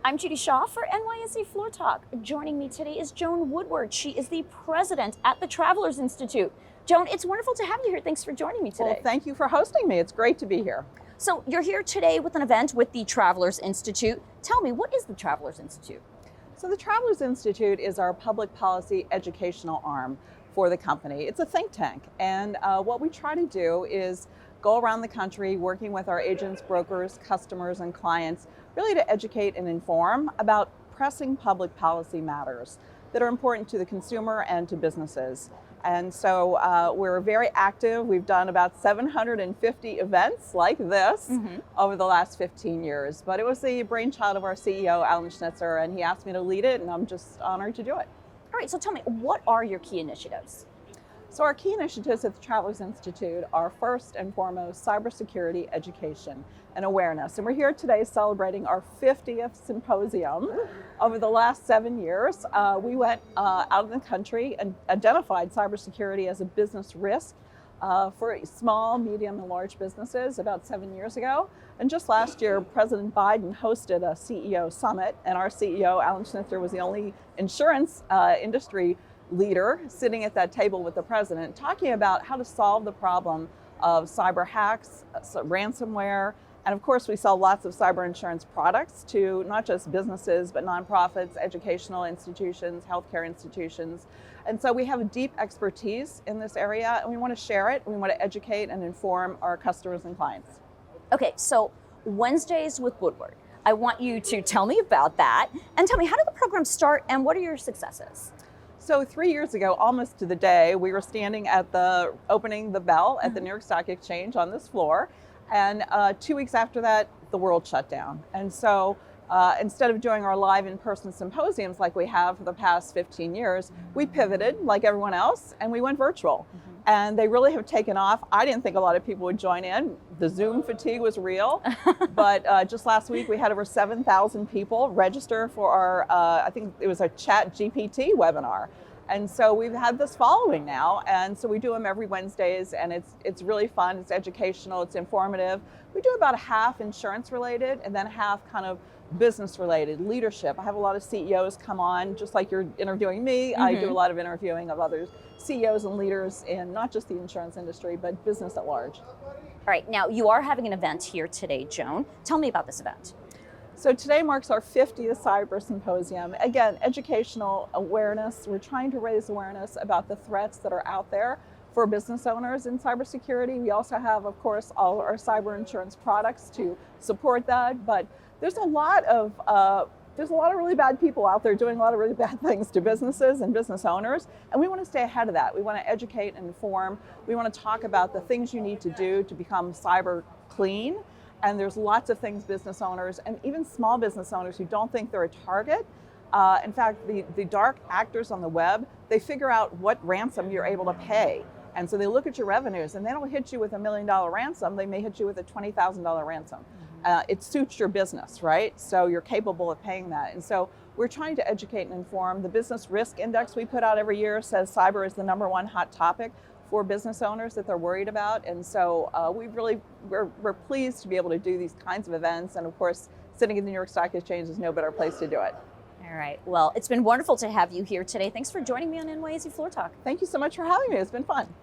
I'm Judy Shaw for NYSE Floor Talk. Joining me today is Joan Woodward. She is the president at the Travelers Institute. Joan, it's wonderful to have you here. Thanks for joining me today. Well, thank you for hosting me. It's great to be here. So you're here today with an event with the Travelers Institute. Tell me, what is the Travelers Institute? So the Travelers Institute is our public policy educational arm for the company. It's a think tank, and what we try to do is go around the country working with our agents, brokers, customers, and clients, really to educate and inform about pressing public policy matters that are important to the consumer and to businesses. And so we're very active. We've done about 750 events like this over the last 15 years. But it was the brainchild of our CEO, Alan Schnitzer, and he asked me to lead it, and I'm just honored to do it. All right, so tell me, what are your key initiatives? So our key initiatives at the Travelers Institute are first and foremost cybersecurity education and awareness. And we're here today celebrating our 50th symposium. Over the last 7 years, we went out in the country and identified cybersecurity as a business risk for small, medium, and large businesses about 7 years ago. And just last year, President Biden hosted a CEO summit, and our CEO, Alan Schnitzer, was the only insurance industry leader sitting at that table with the president, talking about how to solve the problem of cyber hacks, ransomware, and of course we sell lots of cyber insurance products to not just businesses, but nonprofits, educational institutions, healthcare institutions. And so we have a deep expertise in this area, and we want to share it. We want to educate and inform our customers and clients. Okay, so Wednesdays with Woodward. I want you to tell me about that, and tell me, how did the program start, and what are your successes? So 3 years ago, almost to the day, we were standing at the opening the bell at the New York Stock Exchange on this floor. And 2 weeks after that, the world shut down. And so instead of doing our live in-person symposiums like we have for the past 15 years, we pivoted like everyone else and we went virtual. And they really have taken off. I didn't think a lot of people would join in. The Zoom fatigue was real. But just last week, we had over 7,000 people register for our, I think it was a Chat GPT webinar. And so we've had this following now. And so we do them every Wednesdays, and it's really fun. It's educational, it's informative. We do about a half insurance related and then half kind of business related, leadership. I have a lot of CEOs come on, just like you're interviewing me. I do a lot of interviewing of other CEOs and leaders in not just the insurance industry, but business at large. All right, now you are having an event here today, Joan. Tell me about this event. So today marks our 50th Cyber Symposium. Again, educational awareness. We're trying to raise awareness about the threats that are out there for business owners in cybersecurity. We also have, of course, all our cyber insurance products to support that. But there's a lot of really bad people out there doing a lot of really bad things to businesses and business owners, and we want to stay ahead of that. We want to educate and inform. We want to talk about the things you need to do to become cyber clean. And there's lots of things business owners and even small business owners who don't think they're a target. In fact, the dark actors on the web, they figure out what ransom you're able to pay. And so they look at your revenues, and they don't hit you with $1 million ransom. They may hit you with a $20,000 ransom. It suits your business, right? So you're capable of paying that. And so we're trying to educate and inform. The Business Risk Index we put out every year says cyber is the #1 hot topic for business owners that they're worried about. And so we're pleased to be able to do these kinds of events. And of course, sitting in the New York Stock Exchange is no better place to do it. All right, well, it's been wonderful to have you here today. Thanks for joining me on NYSE Floor Talk. Thank you so much for having me. It's been fun.